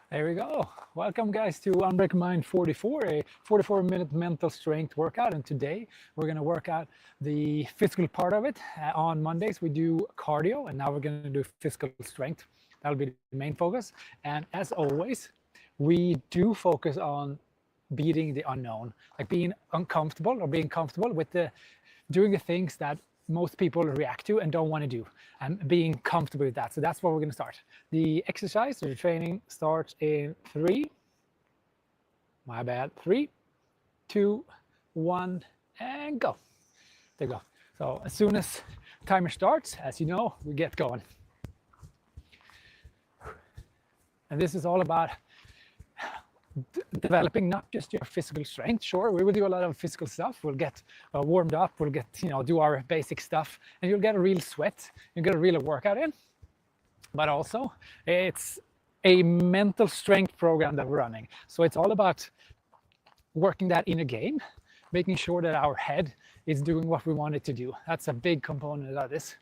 There we go. Welcome guys to Unbreak Mind 44, a 44-minute mental strength workout. And today we're going to work out the physical part of it. On Mondays we do cardio, and now we're going to do physical strength. That'll be the main focus. And as always, we do focus on beating the unknown, like being uncomfortable or being comfortable with doing the things that most people react to and don't want to do, and being comfortable with that. So that's where we're going to start. The exercise or the training starts in 3, 2, 1, and go. There you go. So as soon as timer starts, as you know, we get going. And this is all about developing not just your physical strength. Sure, we will do a lot of physical stuff. We'll get warmed up. We'll get, do our basic stuff, and you'll get a real sweat. You'll get a real workout in. But also, it's a mental strength program that we're running. So it's all about working that inner game, making sure that our head is doing what we want it to do. That's a big component of this.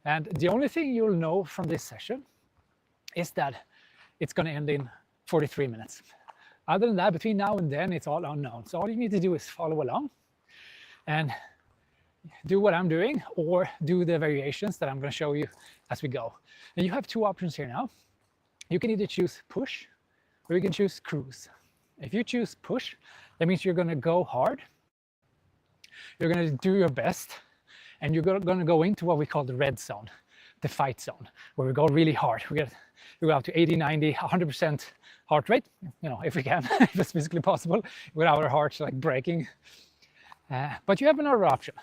And the only thing you'll know from this session is that it's going to end in 43 minutes. Other than that, between now and then, it's all unknown. So all you need to do is follow along and do what I'm doing, or do the variations that I'm going to show you as we go. And you have 2 options here now. You can either choose push, or you can choose cruise. If you choose push, that means you're going to go hard. You're going to do your best, and you're going to go into what we call the red zone, the fight zone, where we go really hard. We go out to 80, 90, 100% heart rate, if we can, if it's physically possible, without our hearts like breaking. But you have another option.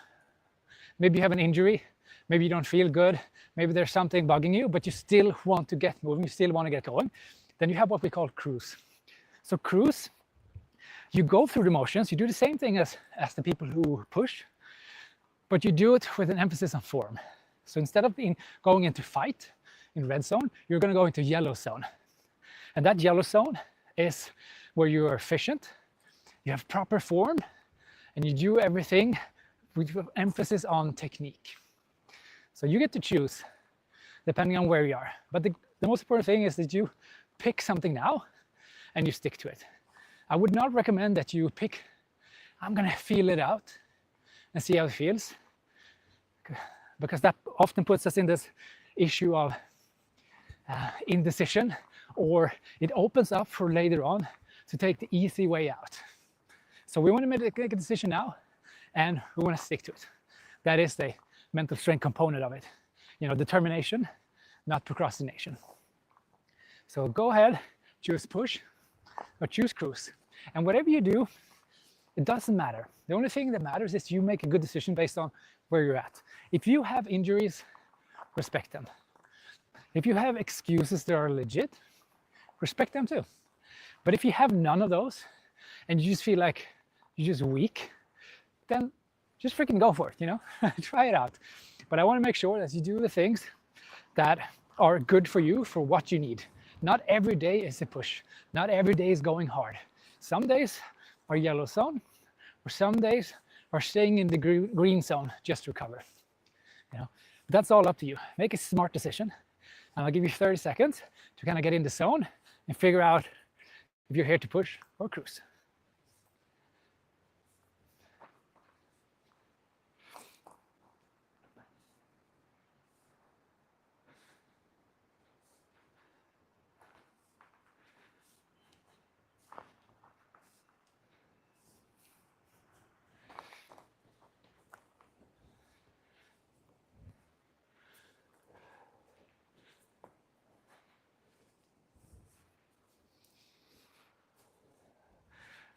Maybe you have an injury, maybe you don't feel good, maybe there's something bugging you, but you still want to get moving, you still want to get going. Then you have what we call cruise. So cruise, you go through the motions, you do the same thing as the people who push, but you do it with an emphasis on form. So instead of going into fight in red zone, you're going to go into yellow zone. And that yellow zone is where you are efficient, you have proper form, and you do everything with emphasis on technique. So you get to choose depending on where you are. But the most important thing is that you pick something now and you stick to it. I would not recommend that you pick, I'm going to feel it out and see how it feels, because that often puts us in this issue of indecision, or it opens up for later on to take the easy way out. So we want to make a decision now, and we want to stick to it. That is the mental strength component of it. Determination, not procrastination. So go ahead, choose push or choose cruise. And whatever you do, it doesn't matter. The only thing that matters is you make a good decision based on where you're at. If you have injuries, respect them. If you have excuses that are legit, respect them too. But if you have none of those and you just feel like you're just weak, then just freaking go for it, Try it out. But I want to make sure that you do the things that are good for you, for what you need. Not every day is a push. Not every day is going hard. Some days are yellow zone, or some days are staying in the green zone just to recover. But that's all up to you. Make a smart decision. And I'll give you 30 seconds to kind of get in the zone and figure out if you're here to push or cruise.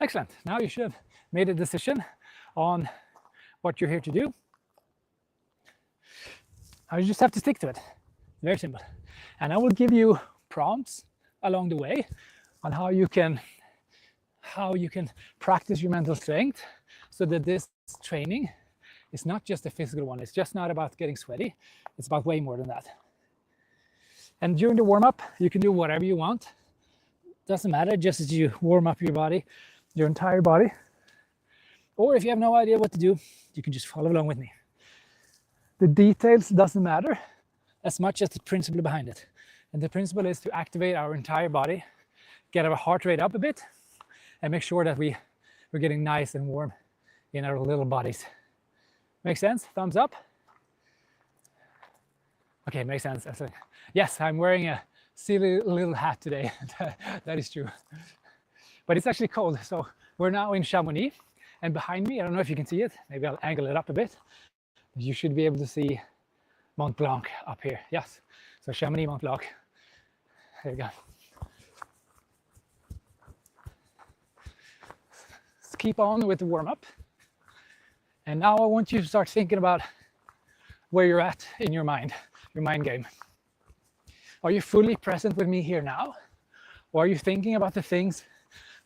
Excellent. Now you should have made a decision on what you're here to do. Now you just have to stick to it. Very simple. And I will give you prompts along the way on how you can practice your mental strength, so that this training is not just a physical one. It's just not about getting sweaty. It's about way more than that. And during the warm-up, you can do whatever you want. Doesn't matter, just as you warm up your body, your entire body. Or if you have no idea what to do, you can just follow along with me. The details doesn't matter as much as the principle behind it. And the principle is to activate our entire body, get our heart rate up a bit and make sure that we're getting nice and warm in our little bodies. Make sense? Thumbs up. Okay, makes sense. Yes, I'm wearing a silly little hat today. That is true. But it's actually cold. So we're now in Chamonix, and behind me, I don't know if you can see it, maybe I'll angle it up a bit. You should be able to see Mont Blanc up here. Yes, so Chamonix, Mont Blanc. There you go. Let's keep on with the warm-up. And now I want you to start thinking about where you're at in your mind game. Are you fully present with me here now? Or are you thinking about the things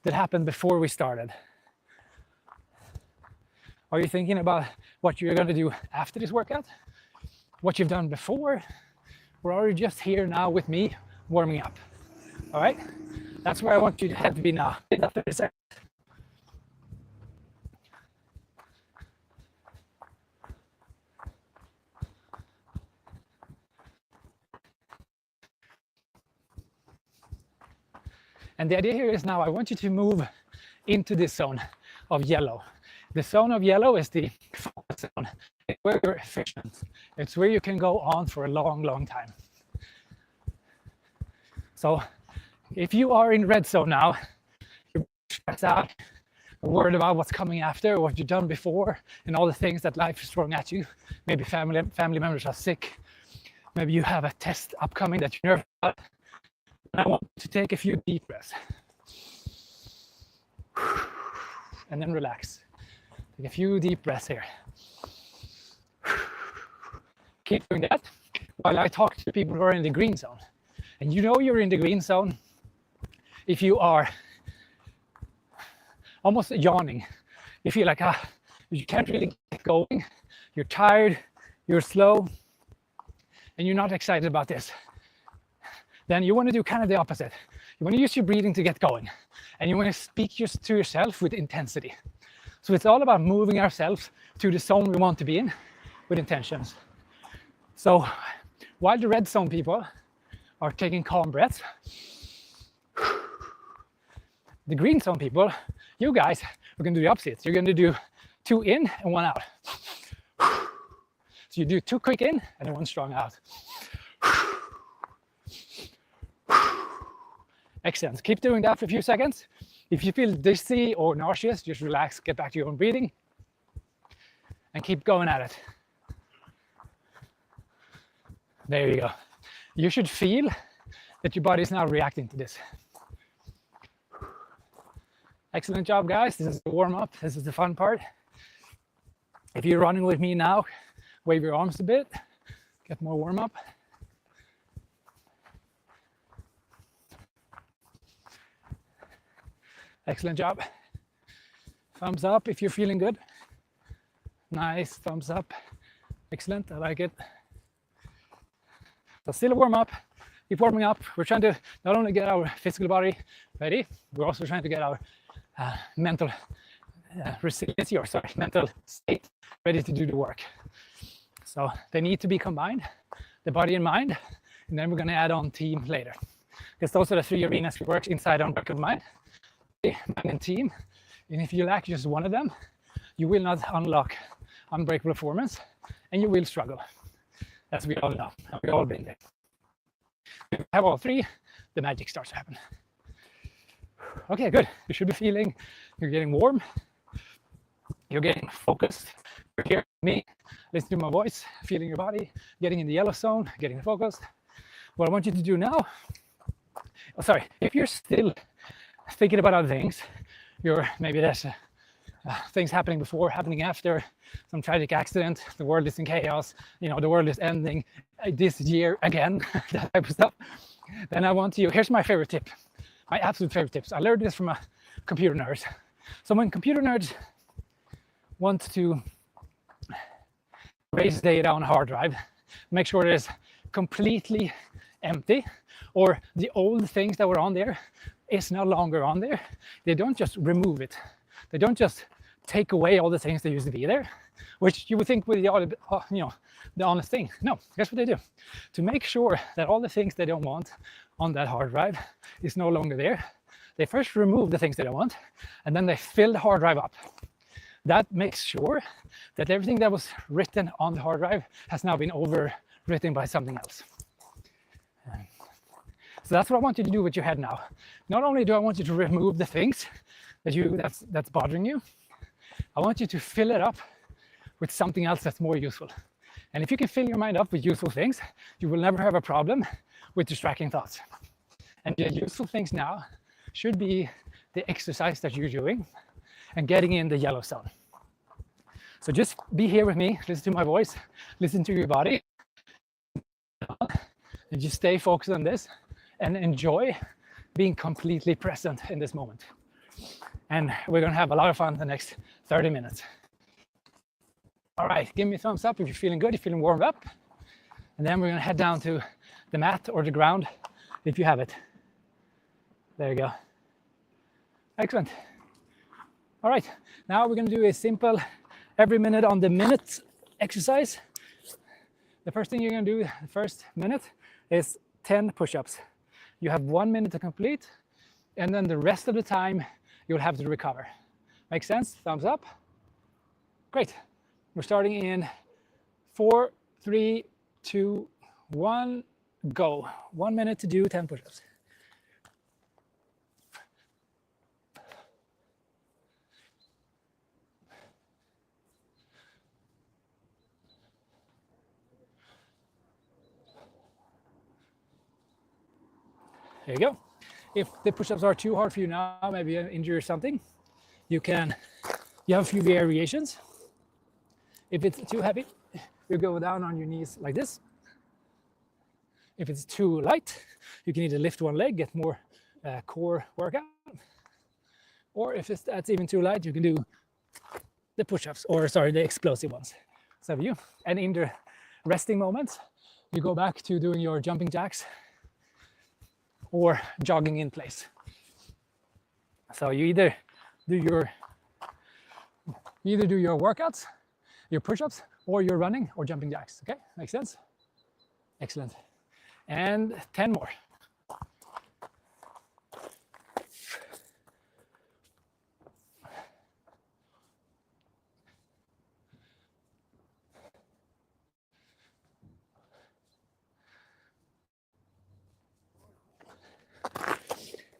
that happened before we started? Are you thinking about what you're going to do after this workout? What you've done before? Or are you just here now with me warming up? All right? That's where I want you to head to be now. And the idea here is now I want you to move into this zone of yellow. The zone of yellow is the focus zone. It's where you're efficient. It's where you can go on for a long, long time. So if you are in red zone now, you're stressed out, worried about what's coming after, what you've done before, and all the things that life is throwing at you. Maybe family members are sick. Maybe you have a test upcoming that you're nervous about. I want you to take a few deep breaths and then relax. Take a few deep breaths here. Keep doing that while I talk to people who are in the green zone. And you know you're in the green zone if you are almost yawning. You feel like you can't really get going. You're tired, you're slow, and you're not excited about this. Then you want to do kind of the opposite. You want to use your breathing to get going. And you want to speak just to yourself with intensity. So it's all about moving ourselves to the zone we want to be in with intentions. So while the red zone people are taking calm breaths, the green zone people, you guys are going to do the opposite. You're going to do 2 in and 1 out. So you do 2 quick in and then 1 strong out. Excellent. Keep doing that for a few seconds. If you feel dizzy or nauseous, just relax, get back to your own breathing, and keep going at it. There you go. You should feel that your body is now reacting to this. Excellent job, guys. This is the warm-up. This is the fun part. If you're running with me now, wave your arms a bit, get more warm-up. Excellent job. Thumbs up if you're feeling good. Nice, thumbs up. Excellent, I like it. So still a warm up, keep warming up. We're trying to not only get our physical body ready, we're also trying to get our mental resiliency, mental state ready to do the work. So they need to be combined, the body and mind, and then we're going to add on team later. Because those are the 3 arenas we work inside on Unbreakable Mind. Mind and team, and if you lack just one of them, you will not unlock unbreakable performance and you will struggle, as we all know. We've all been there. If you have all 3, the magic starts to happen. Okay, good. You should be feeling you're getting warm, you're getting focused, you're hearing me, listening to my voice, feeling your body, getting in the yellow zone, getting focused. What I want you to do now, if you're still thinking about other things, maybe there's things happening before, happening after, some tragic accident, the world is in chaos, the world is ending this year again, that type of stuff. Then I want you, here's my favorite tip, my absolute favorite tips. I learned this from a computer nerd. So when computer nerds want to raise data on a hard drive, make sure it is completely empty, or the old things that were on there is no longer on there. They don't just remove it. They don't just take away all the things that used to be there, which you would think would be the honest thing. No, guess what they do? To make sure that all the things they don't want on that hard drive is no longer there, they first remove the things they don't want, and then they fill the hard drive up. That makes sure that everything that was written on the hard drive has now been overwritten by something else. So that's what I want you to do with your head now. Not only do I want you to remove the things that's bothering you, I want you to fill it up with something else that's more useful. And if you can fill your mind up with useful things, you will never have a problem with distracting thoughts. And the useful things now should be the exercise that you're doing and getting in the yellow zone. So just be here with me, listen to my voice, listen to your body, and just stay focused on this and enjoy being completely present in this moment. And we're gonna have a lot of fun the next 30 minutes. All right, give me a thumbs up if you're feeling good, if you're feeling warmed up. And then we're gonna head down to the mat or the ground if you have it. There you go. Excellent. All right, now we're gonna do a simple every minute on the minute exercise. The first thing you're gonna do the first minute is 10 push-ups. You have 1 minute to complete, and then the rest of the time you'll have to recover. Make sense? Thumbs up. Great. We're starting in 4, 3, 2, 1, go. 1 minute to do 10 push-ups. There you go. If the push-ups are too hard for you now, maybe an injury or something, you have a few variations. If it's too heavy, you go down on your knees like this. If it's too light, you can either lift one leg, get more core workout, or if that's even too light, you can do the push-ups, or sorry, the explosive ones. So you, and in the resting moments, you go back to doing your jumping jacks or jogging in place. So you either do your workouts, your push-ups, or your running or jumping jacks. Okay, makes sense? Excellent. And 10 more.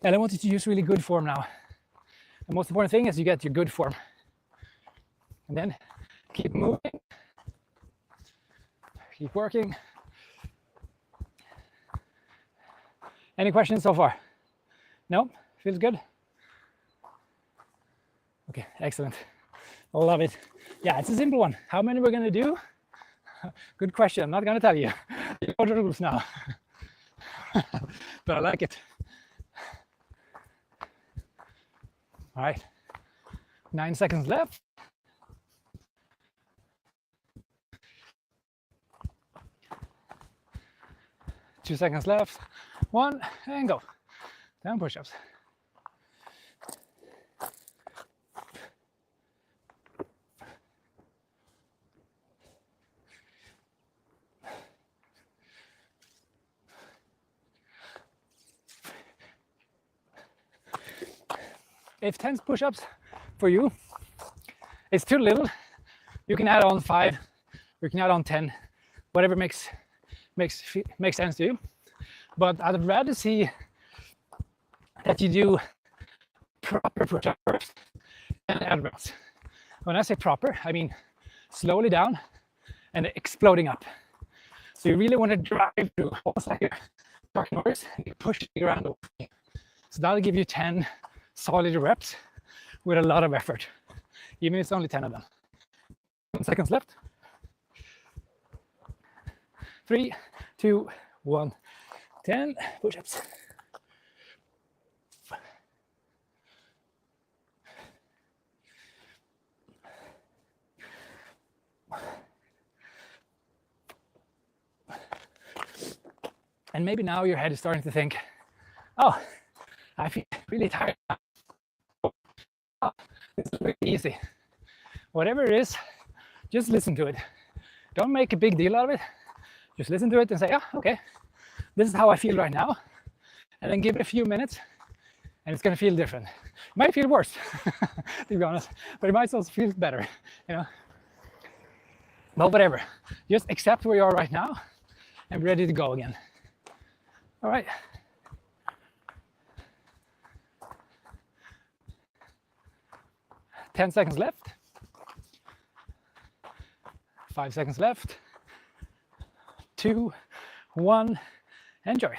And I want you to use really good form now. The most important thing is you get your good form. And then keep moving. Keep working. Any questions so far? No? Feels good? Okay, excellent. I love it. Yeah, it's a simple one. How many we're gonna do? Good question. I'm not gonna tell you. You know the rules now. But I like it. All right, 9 seconds left. Two seconds left. 1, and go. 10 push-ups. If 10 push-ups for you is too little, you can add on 5, you can add on 10, whatever makes sense to you. But I'd rather see that you do proper push-up first and add rounds. When I say proper, I mean slowly down and exploding up. So you really want to drive through, almost like a dark noise, and you push the ground over. So that'll give you 10 solid reps with a lot of effort, even if it's only 10 of them. 10 seconds left. 3, 2, 1. 10 push-ups. And maybe now your head is starting to think, oh, I feel really tired now. Oh, it's really easy. Whatever it is, just listen to it. Don't make a big deal out of it. Just listen to it and say, oh, okay, this is how I feel right now. And then give it a few minutes and it's going to feel different. It might feel worse, to be honest, but it might also feel better, you know. But whatever, just accept where you are right now and be ready to go again. All right. Ten seconds left. 5 seconds left. 2, 1, enjoy.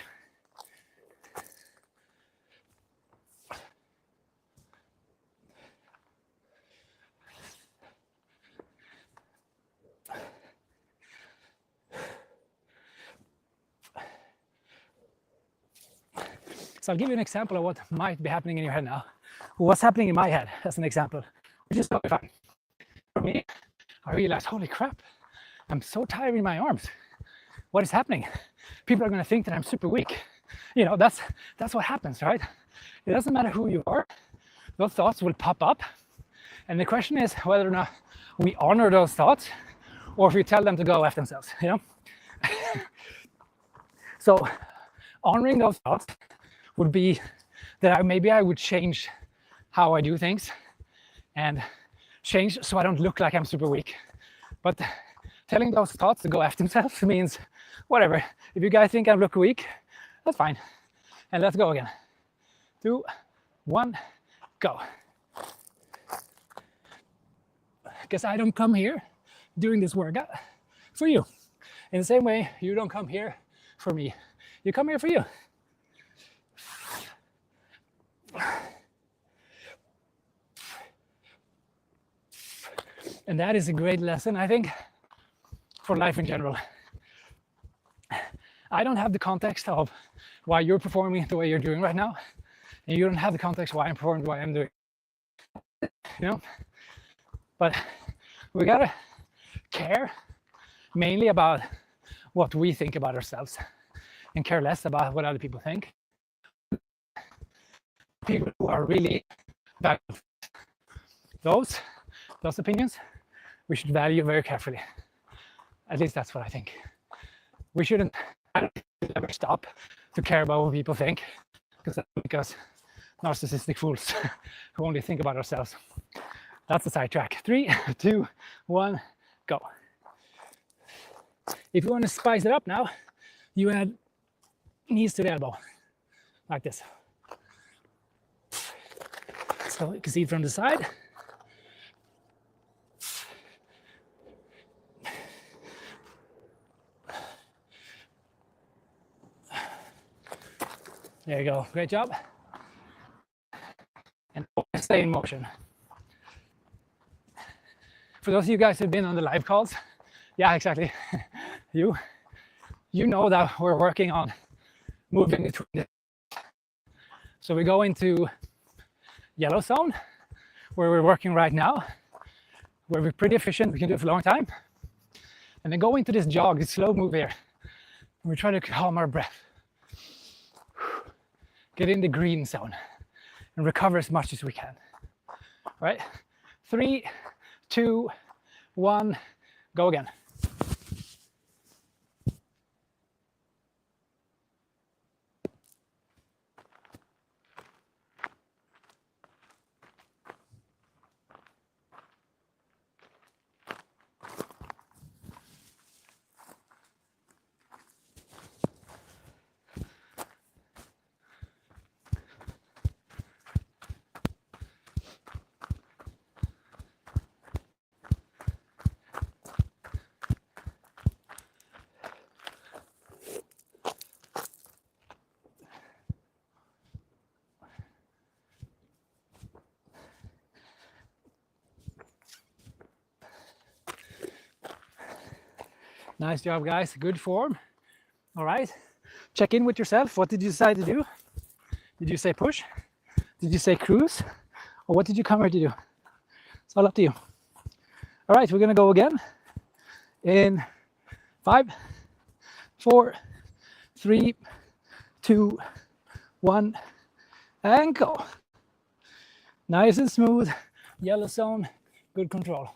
So I'll give you an example of what might be happening in your head now. What's happening in my head as an example, which is totally fine. For me, I realized, holy crap, I'm so tired in my arms. What is happening? People are going to think that I'm super weak. You know, that's what happens, right? It doesn't matter who you are. Those thoughts will pop up. And the question is whether or not we honor those thoughts or if we tell them to go F themselves, you know? So honoring those thoughts would be that maybe I would change how I do things and change so I don't look like I'm super weak. But telling those thoughts to go F themselves means whatever. If you guys think I look weak, that's fine. And let's go again. 2, 1, go. Because I don't come here doing this workout for you. In the same way, you don't come here for me. You come here for you. And that is a great lesson, I think, for life in general. I don't have the context of why you're performing the way you're doing right now, and you don't have the context why I'm performing the way I'm doing. You know? But we gotta care mainly about what we think about ourselves and care less about what other people think. People who are really valuable, those opinions, we should value very carefully. At least that's what I think. We shouldn't ever stop to care about what people think, because that makes us narcissistic fools who only think about ourselves. That's the sidetrack. 3, 2, 1, go. If you want to spice it up now, you add knees to the elbow, like this. So you can see it from the side. There you go, great job. And stay in motion. For those of you guys who've been on the live calls, yeah, exactly. You know that we're working on moving between the. So we go into yellow zone, where we're working right now, where we're pretty efficient, we can do it for a long time. And then go into this jog, this slow move here. And we try to calm our breath. Get in the green zone and recover as much as we can. All right? 3, 2, 1, go again. Nice job, guys. Good form. All right. Check in with yourself. What did you decide to do? Did you say push? Did you say cruise? Or what did you come here to do? It's all up to you. All right, we're going to go again in 5, 4, 3, 2, 1, and go. Nice and smooth. Yellow zone. Good control.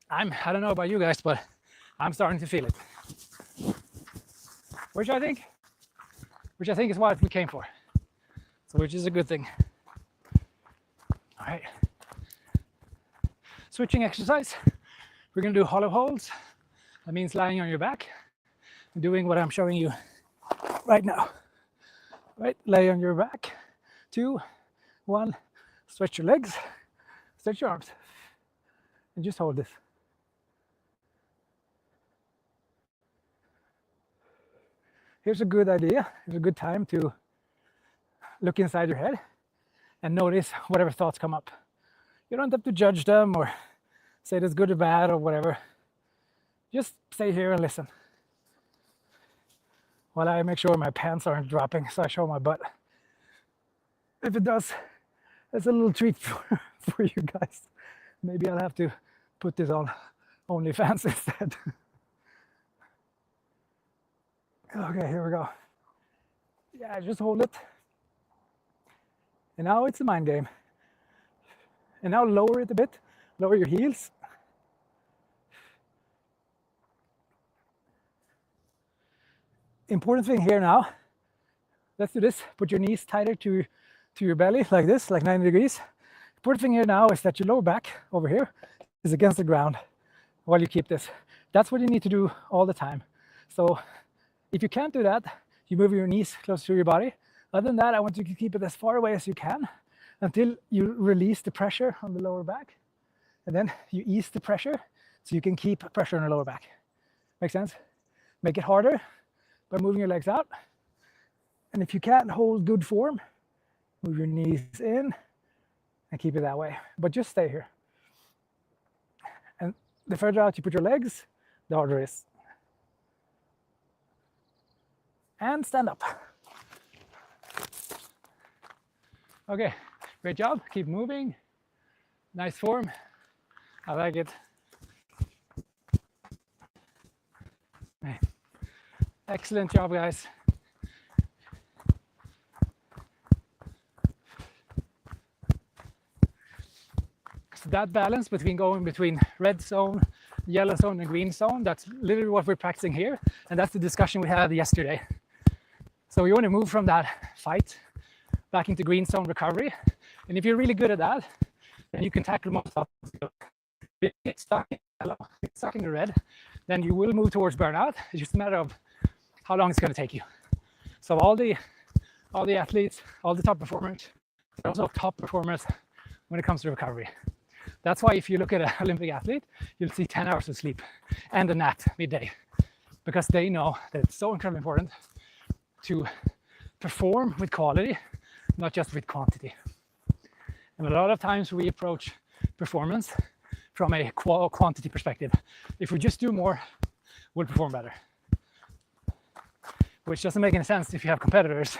I don't know about you guys, but I'm starting to feel it. Which I think is what we came for. So which is a good thing. All right. Switching exercise. We're gonna do hollow holds. That means lying on your back and doing what I'm showing you right now. Right, lay on your back. 2, 1, stretch your legs, stretch your arms, and just hold this. Here's a good idea, here's a good time to look inside your head and notice whatever thoughts come up. You don't have to judge them or say it's good or bad or whatever. Just stay here and listen. While I make sure my pants aren't dropping, so I show my butt. If it does, it's a little treat for you guys. Maybe I'll have to put this on OnlyFans instead. Okay, here we go. Yeah, just hold it. And now it's a mind game. And now lower it a bit. Lower your heels. Important thing here now. Let's do this. Put your knees tighter to your belly, like this, like 90 degrees. Important thing here now is that your lower back over here is against the ground while you keep this. That's what you need to do all the time. So if you can't do that, you move your knees close to your body. Other than that, I want you to keep it as far away as you can until you release the pressure on the lower back. And then you ease the pressure so you can keep pressure on the lower back. Make sense? Make it harder by moving your legs out. And if you can't hold good form, move your knees in and keep it that way. But just stay here. And the further out you put your legs, the harder it is. And stand up. Okay, great job. Keep moving. Nice form. I like it. Okay. Excellent job, guys. So that balance between going between red zone, yellow zone, and green zone, that's literally what we're practicing here. And that's the discussion we had yesterday. So we want to move from that fight back into green zone recovery. And if you're really good at that, then you can tackle most obstacles. If you get stuck in yellow, get stuck in the red, then you will move towards burnout. It's just a matter of how long it's going to take you. So all the athletes, all the top performers, are also top performers when it comes to recovery. That's why if you look at an Olympic athlete, you'll see 10 hours of sleep and a nap midday, because they know that it's so incredibly important to perform with quality, not just with quantity. And a lot of times we approach performance from a quantity perspective. If we just do more, we'll perform better. Which doesn't make any sense if you have competitors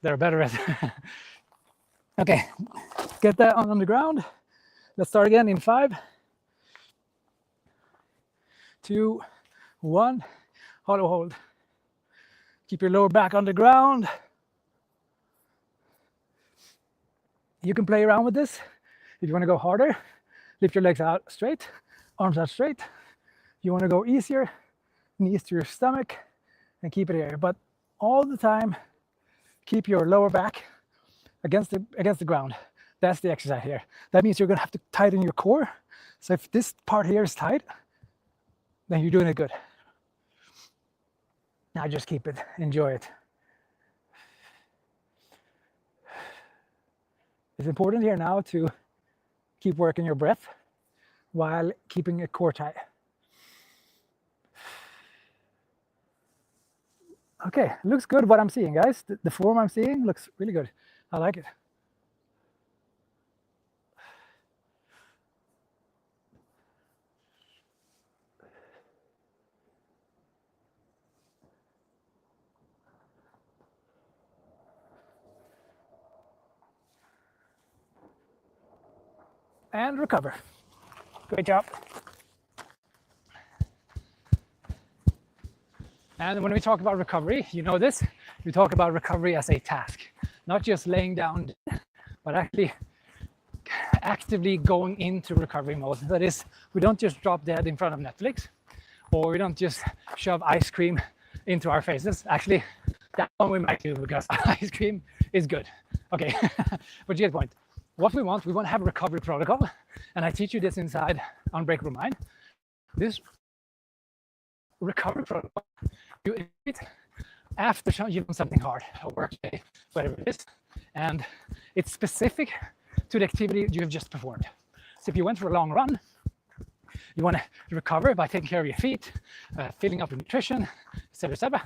that are better at. Okay, get that on the ground. Let's start again in 5, 2, 1. Hollow hold. Keep your lower back on the ground. You can play around with this. If you want to go harder, lift your legs out straight, arms out straight. You want to go easier, knees to your stomach, and keep it here. But all the time, keep your lower back against the ground. That's the exercise here. That means you're going to have to tighten your core. So if this part here is tight, then you're doing it good. Now just keep it. Enjoy it. It's important here now to keep working your breath while keeping a core tight. Okay, looks good what I'm seeing, guys. The form I'm seeing looks really good. I like it. And recover. Great job. And when we talk about recovery, you know this, we talk about recovery as a task, not just laying down, but actually actively going into recovery mode. That is, we don't just drop dead in front of Netflix, or we don't just shove ice cream into our faces. Actually, that one we might do because ice cream is good. Okay, but you get the point. What we want to have a recovery protocol, and I teach you this inside Unbreakable Mind. This recovery protocol, you do it after you've done something hard, a work day, whatever it is, and it's specific to the activity you have just performed. So if you went for a long run, you want to recover by taking care of your feet, filling up with nutrition, etc., etc.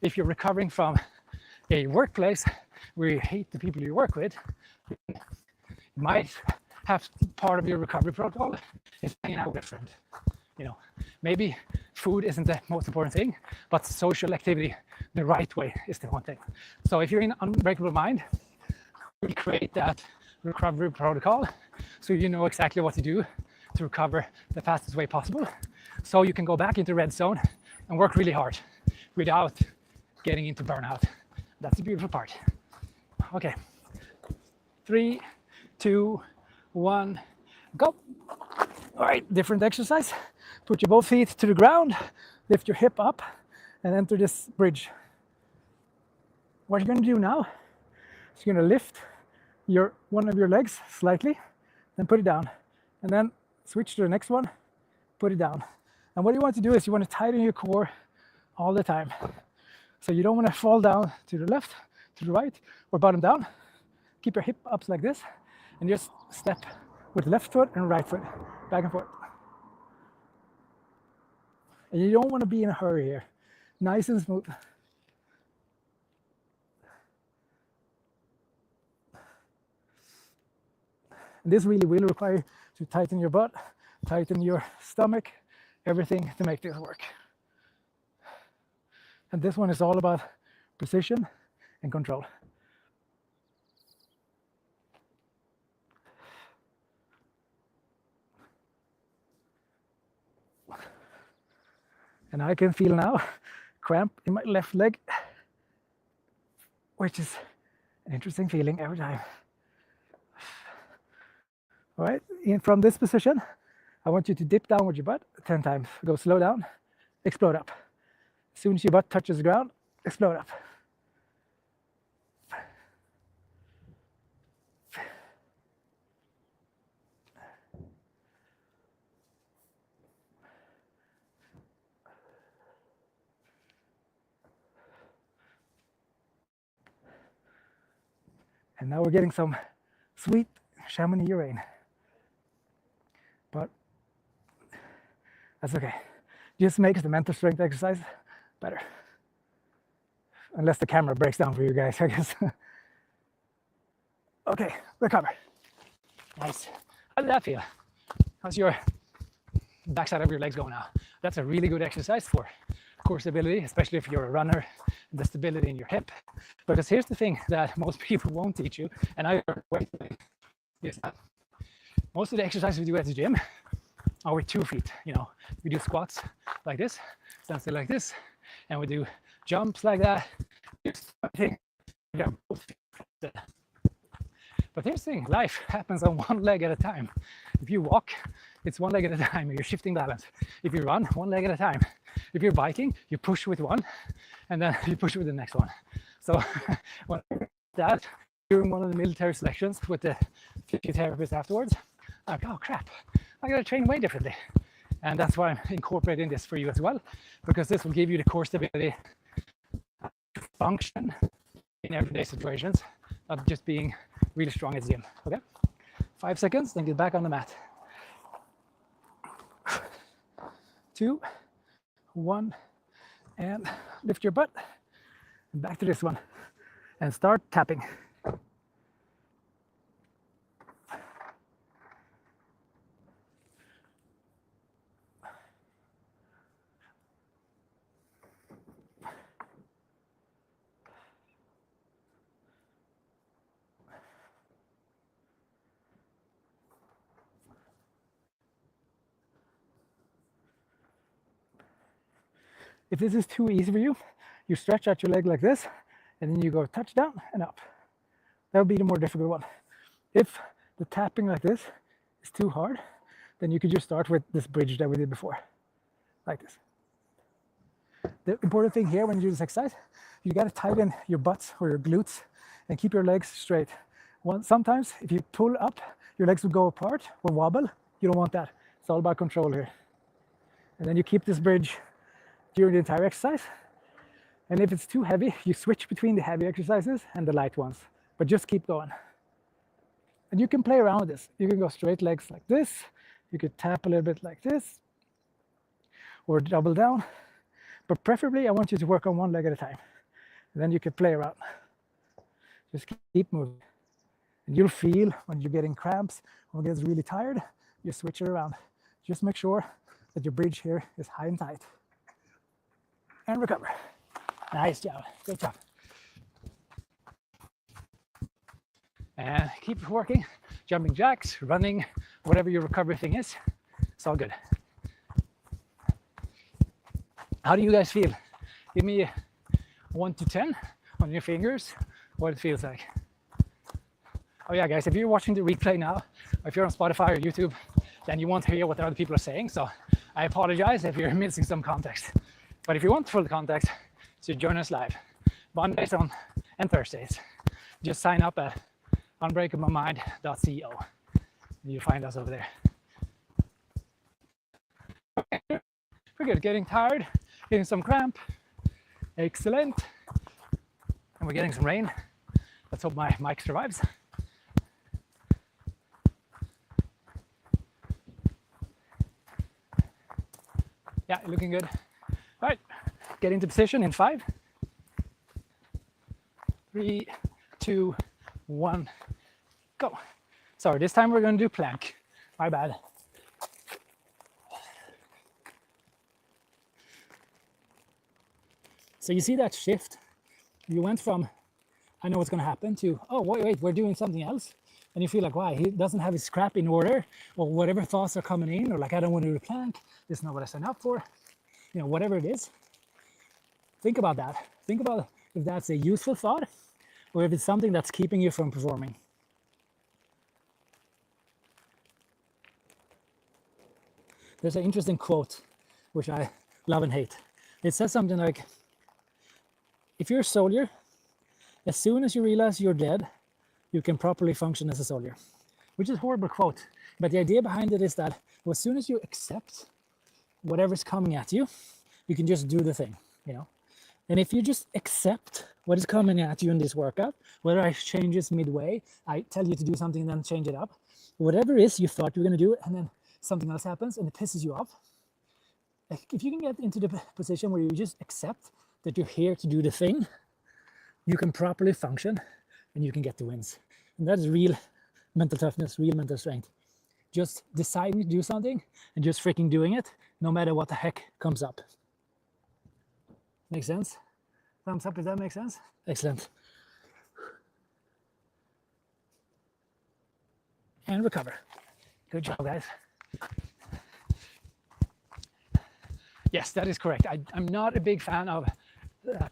If you're recovering from a workplace where you hate the people you work with, you might have part of your recovery protocol is hanging out with a friend. You know, maybe food isn't the most important thing, but social activity the right way is the one thing. So if you're in Unbreakable Mind, we'll create that recovery protocol so you know exactly what to do to recover the fastest way possible, so you can go back into red zone and work really hard without getting into burnout. That's the beautiful part. Okay, 3, 2, 1, go. All right, different exercise. Put your both feet to the ground, lift your hip up, and enter this bridge. What you're going to do now is you're going to lift one of your legs slightly, then put it down, and then switch to the next one, put it down. And what you want to do is you want to tighten your core all the time. So you don't want to fall down to the left, to the right, or bottom down. Keep your hip up like this, and just step with left foot and right foot, back and forth. And you don't want to be in a hurry here. Nice and smooth. And this really will require you to tighten your butt, tighten your stomach, everything to make this work. And this one is all about precision and control. And I can feel now cramp in my left leg, which is an interesting feeling every time. All right, from this position, I want you to dip down with your butt 10 times. Go slow down, explode up. As soon as your butt touches the ground, explode up. And now we're getting some sweet Chamonix rain. But that's okay. Just makes the mental strength exercise better. Unless the camera breaks down for you guys, I guess. Okay, recover. Nice. How did that feel? How's your backside of your legs going now? That's a really good exercise for core stability, especially if you're a runner, the stability in your hip. Because here's the thing that most people won't teach you, and I is that most of the exercises we do at the gym are with 2 feet. You know, we do squats like this, stand still like this, and we do jumps like that. But here's the thing, life happens on one leg at a time. If you walk, it's one leg at a time, you're shifting balance. If you run, one leg at a time. If you're biking, you push with one, and then you push with the next one. So when that, during one of the military selections with the physiotherapist afterwards, I'm like, oh crap, I gotta train way differently. And that's why I'm incorporating this for you as well, because this will give you the core stability to function in everyday situations, not just being really strong at the gym. Okay, 5 seconds, then get back on the mat. 2, 1, and lift your butt. And back to this one, and start tapping. If this is too easy for you, you stretch out your leg like this, and then you go touchdown and up. That would be the more difficult one. If the tapping like this is too hard, then you could just start with this bridge that we did before, like this. The important thing here when you do this exercise, you got to tighten your butts or your glutes and keep your legs straight. Sometimes if you pull up, your legs will go apart or wobble. You don't want that. It's all about control here. And then you keep this bridge during the entire exercise. And if it's too heavy, you switch between the heavy exercises and the light ones, but just keep going. And you can play around with this. You can go straight legs like this. You could tap a little bit like this, or double down. But preferably, I want you to work on one leg at a time. And then you can play around. Just keep moving. And you'll feel when you're getting cramps, when it gets really tired, you switch it around. Just make sure that your bridge here is high and tight. And recover. Nice job. Good job. And keep working. Jumping jacks, running, whatever your recovery thing is. It's all good. How do you guys feel? Give me 1 to 10 on your fingers, what it feels like. Oh yeah, guys, if you're watching the replay now, or if you're on Spotify or YouTube, then you won't hear what the other people are saying. So I apologize if you're missing some context. But if you want full context, so join us live, Mondays and Thursdays. Just sign up at unbreakablememind.co. You'll find us over there. Okay. We're good. Getting tired, getting some cramp. Excellent. And we're getting some rain. Let's hope my mic survives. Yeah, looking good. All right, get into position in 5, 3, 2, 1, go. Sorry, this time we're going to do plank. My bad. So you see that shift? You went from, I know what's going to happen, to, oh, wait, we're doing something else. And you feel like, why? He doesn't have his crap in order, or whatever thoughts are coming in, or like, I don't want to do the plank. This is not what I signed up for. You know, whatever it is. Think about that. Think about if that's a useful thought, or if it's something that's keeping you from performing. There's an interesting quote, which I love and hate. It says something like, if you're a soldier, as soon as you realize you're dead, you can properly function as a soldier. Which is a horrible quote. But the idea behind it is that as soon as you accept whatever's coming at you, you can just do the thing, you know? And if you just accept what is coming at you in this workout, whether I change this midway, I tell you to do something and then change it up, whatever it is you thought you were going to do, and then something else happens and it pisses you off. Like if you can get into the position where you just accept that you're here to do the thing, you can properly function and you can get the wins. And that is real mental toughness, real mental strength. Just deciding to do something and just freaking doing it, no matter what the heck comes up. Make sense? Thumbs up if that makes sense. Excellent. And recover. Good job, guys. Yes, that is correct. I'm not a big fan of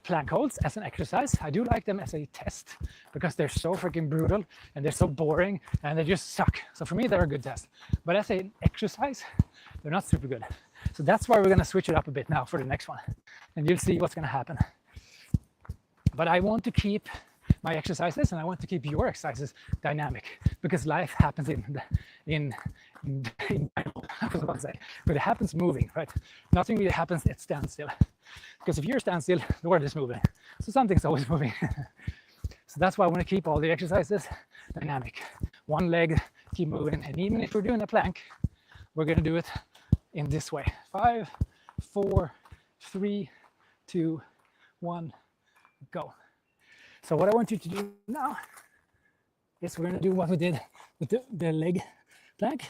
plank holds as an exercise. I do like them as a test because they're so freaking brutal and they're so boring and they just suck. So for me, they're a good test. But as an exercise, they're not super good. So that's why we're going to switch it up a bit now for the next one. And you'll see what's going to happen. But I want to keep my exercises and I want to keep your exercises dynamic because life happens in I was about to say, but it happens moving, right? Nothing really happens at standstill. Because if you're standstill, the world is moving. So something's always moving. So that's why I want to keep all the exercises dynamic. One leg, keep moving. And even if we're doing a plank, we're going to do it in this way. 5, 4, 3, 2, 1, go. So what I want you to do now is we're going to do what we did with the leg plank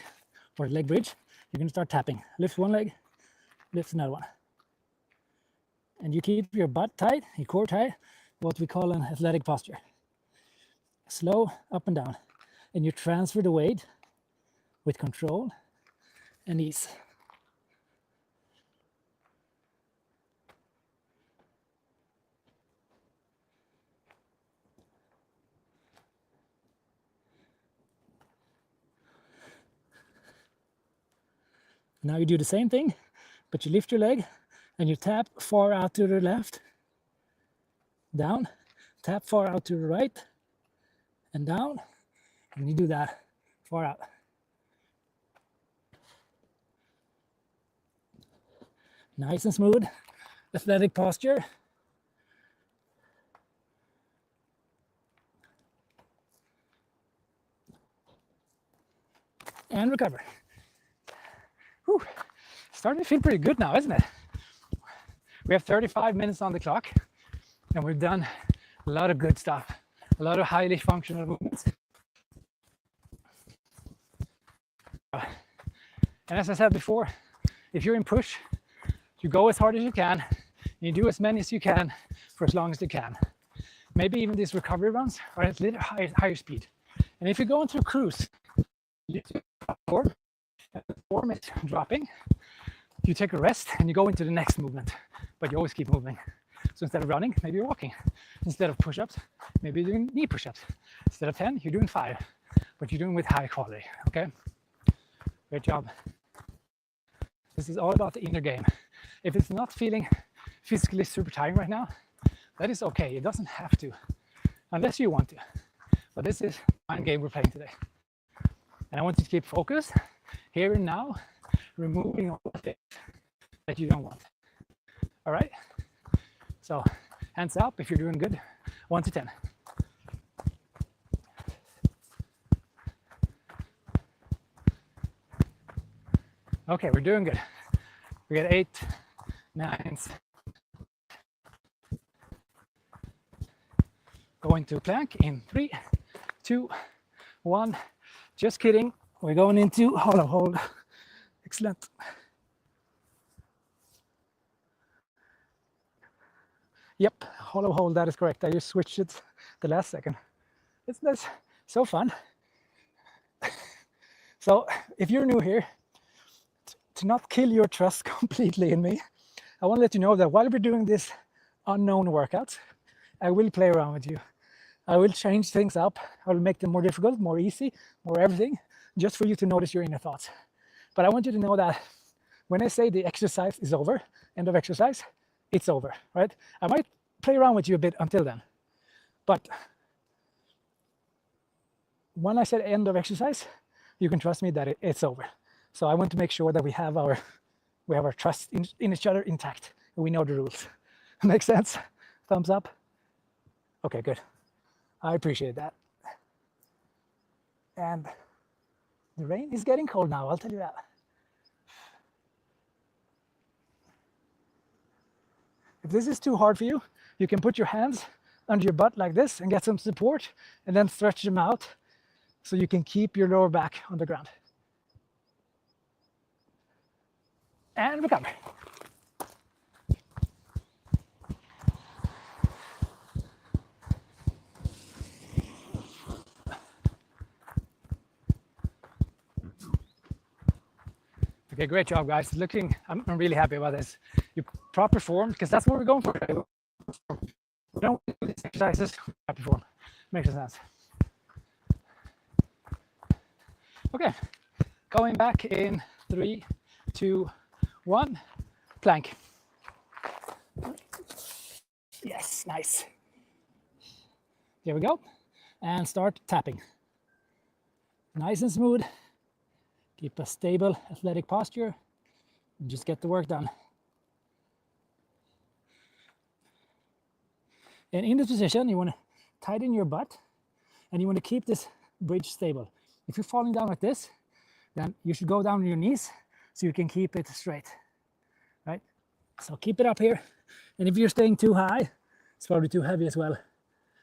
or leg bridge. You're going to start tapping. Lift one leg, lift another one. And you keep your butt tight, your core tight, what we call an athletic posture. Slow up and down. And you transfer the weight with control and ease. Now you do the same thing, but you lift your leg and you tap far out to the left, down, tap far out to the right, and down, and you do that far out. Nice and smooth, athletic posture. And recover. Whew. Starting to feel pretty good now, isn't it? We have 35 minutes on the clock, and we've done a lot of good stuff, a lot of highly functional movements. And as I said before, if you're in push, you go as hard as you can, you do as many as you can for as long as you can. Maybe even these recovery runs are at a little higher speed. And if you're going through cruise, you form, and the form is dropping, you take a rest and you go into the next movement, but you always keep moving. So instead of running, maybe you're walking. Instead of push-ups, maybe you're doing knee push-ups. Instead of 10, you're doing 5, but you're doing with high quality, okay? Great job. This is all about the inner game. If it's not feeling physically super tiring right now, that is okay. It doesn't have to, unless you want to. But this is my game we're playing today. And I want you to keep focused here and now, removing all the things that you don't want. All right? So hands up if you're doing good, 1 to 10. Okay, we're doing good. We got 8, 9s. Going to plank in 3, 2, 1. Just kidding. We're going into hollow hold. Excellent. Yep, hollow hold, that is correct. I just switched it the last second. That's so fun. So if you're new here, to not kill your trust completely in me, I want to let you know that while we're doing this unknown workouts, I will play around with you. I will change things up. I will make them more difficult, more easy, more everything, just for you to notice your inner thoughts. But I want you to know that when I say the exercise is over, end of exercise, it's over, right? I might play around with you a bit until then. But when I said end of exercise, you can trust me that it's over. So I want to make sure that we have our trust in each other intact, and we know the rules. Make sense? Thumbs up? Okay, good. I appreciate that. And the rain is getting cold now, I'll tell you that. If this is too hard for you, you can put your hands under your butt like this and get some support, and then stretch them out so you can keep your lower back on the ground. And recover. Okay, great job, guys. I'm really happy about this. You proper form, because that's what we're going for. We don't do these exercises, proper form. Makes sense. Okay, going back in 3, 2, 1, plank. Yes, nice. Here we go. And start tapping. Nice and smooth. Keep a stable athletic posture. Just get the work done. And in this position, you want to tighten your butt, and you want to keep this bridge stable. If you're falling down like this, then you should go down on your knees so you can keep it straight, right? So keep it up here. And if you're staying too high, it's probably too heavy as well.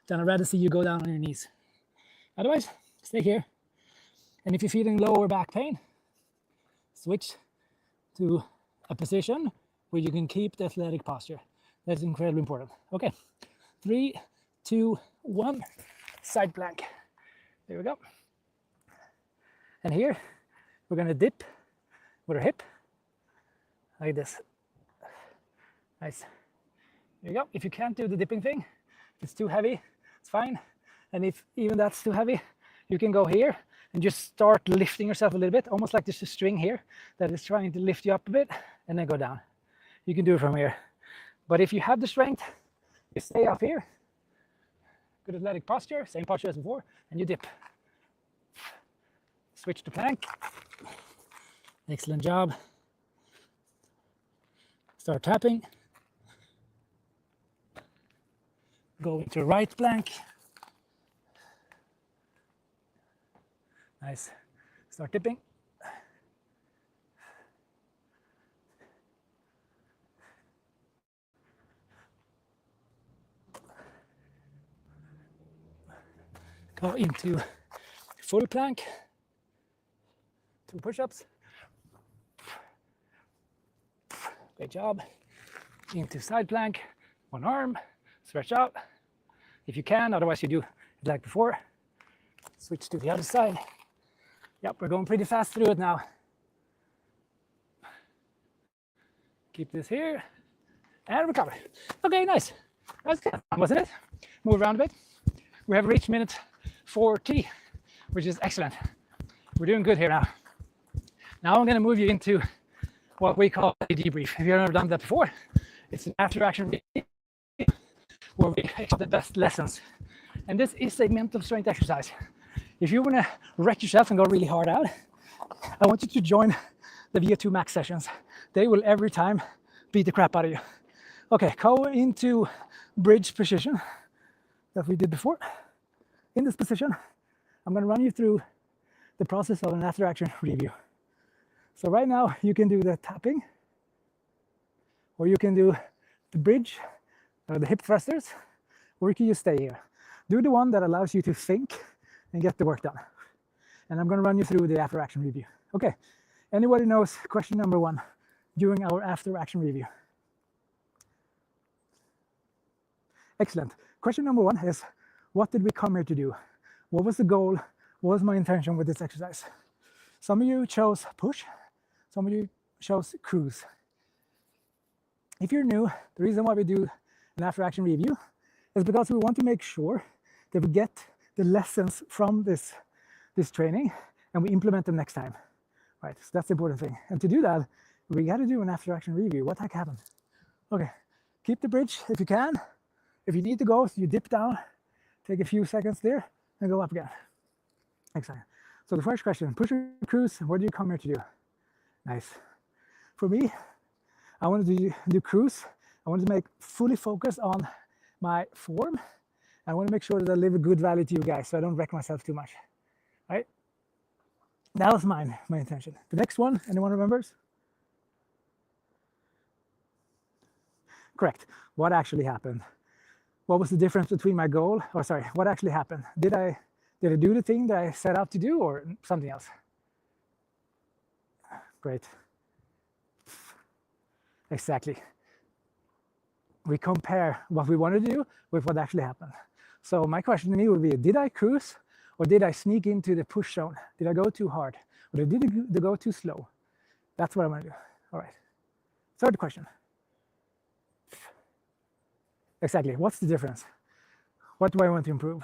Then I'd rather see you go down on your knees. Otherwise, stay here. And if you're feeling lower back pain, switch to a position where you can keep the athletic posture. That's incredibly important. Okay, 3, 2, 1, side plank. There we go. And here, we're gonna dip with our hip, like this. Nice. There you go. If you can't do the dipping thing, if it's too heavy, it's fine. And if even that's too heavy, you can go here and just start lifting yourself a little bit, almost like there's a string here that is trying to lift you up a bit, and then go down. You can do it from here. But if you have the strength, you stay up here. Good athletic posture, same posture as before, and you dip. Switch to plank. Excellent job. Start tapping. Go into right plank. Nice. Start dipping. Go into full plank. 2 push-ups. Great job. Into side plank. 1 arm. Stretch out if you can, otherwise you do it like before. Switch to the other side. Yep, we're going pretty fast through it now. Keep this here and recover. Okay, nice. That's good, wasn't it? Move around a bit. We have reached minute 40, which is excellent. We're doing good here now. Now I'm going to move you into what we call a debrief. If you've never done that before, it's an after-action debrief where we take the best lessons. And this is a mental strength exercise. If you want to wreck yourself and go really hard out, I want you to join the VO2 max sessions. They will every time beat the crap out of you. Okay, go into bridge position that we did before. In this position, I'm going to run you through the process of an after-action review. So right now, you can do the tapping, or you can do the bridge, or the hip thrusters, or you can just stay here. Do the one that allows you to think and get the work done. And I'm going to run you through the after-action review. Okay, anybody knows question number 1 during our after-action review? Excellent. Question number 1 is, what did we come here to do? What was the goal? What was my intention with this exercise? Some of you chose push, some of you chose cruise. If you're new, the reason why we do an after-action review is because we want to make sure that we get the lessons from this training and we implement them next time. Right, so that's the important thing. And to do that, we got to do an after-action review. What the heck happened? Okay, keep the bridge if you can. If you need to go, you dip down, take a few seconds there, and go up again. Excellent. So the first question, push or cruise, what do you come here to do? Nice. For me, I wanted to do cruise. I wanted to make fully focus on my form. I want to make sure that I live a good value to you guys so I don't wreck myself too much. Right? That was my intention. The next one, anyone remembers? Correct. What actually happened? What was the difference between my goal? Or sorry, what actually happened? Did I do the thing that I set out to do or something else? Great. Exactly. We compare what we wanted to do with what actually happened. So my question to me would be, did I cruise or did I sneak into the push zone? Did I go too hard or did I go too slow? That's what I'm going to do. All right. Third question. Exactly. What's the difference? What do I want to improve?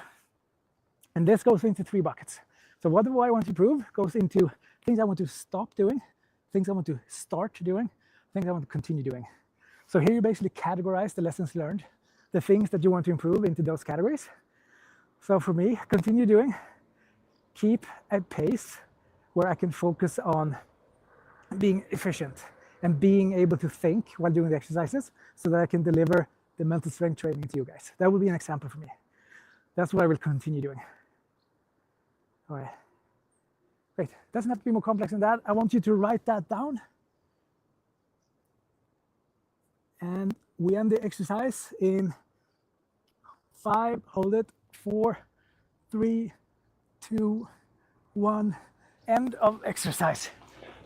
And this goes into 3 buckets. So what do I want to improve goes into things I want to stop doing, things I want to start doing, things I want to continue doing. So here you basically categorize the lessons learned, the things that you want to improve into those categories. So for me, continue doing, keep a pace where I can focus on being efficient and being able to think while doing the exercises so that I can deliver the mental strength training to you guys. That would be an example for me. That's what I will continue doing. All right. Great. Doesn't have to be more complex than that. I want you to write that down. And we end the exercise in 5, hold it, 4, 3, 2, 1, end of exercise.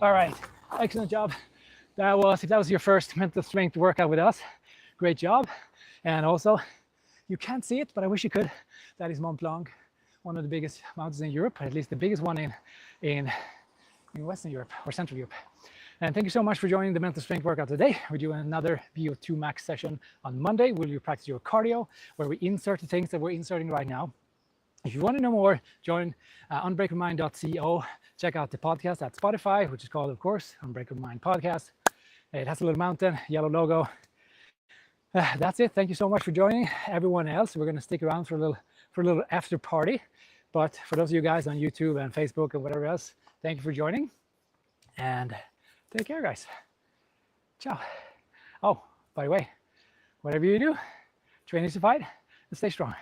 All right, excellent job. If that was your first mental strength workout with us, great job. And also, you can't see it, but I wish you could. That is Mont Blanc, one of the biggest mountains in Europe, at least the biggest one in Western Europe or Central Europe. And thank you so much for joining the mental strength workout today. We do another VO2 max session on Monday where you practice your cardio, where we insert the things that we're inserting right now. If you want to know more, join unbreakablemindco. Check out the podcast at Spotify, which is called, of course, Unbreakable Mind Podcast. It has a little mountain, yellow logo. That's it. Thank you so much for joining. Everyone else, we're going to stick around for a little after party. But for those of you guys on YouTube and Facebook and whatever else, thank you for joining. And take care, guys. Ciao. Oh, by the way, whatever you do, train is to fight and stay strong.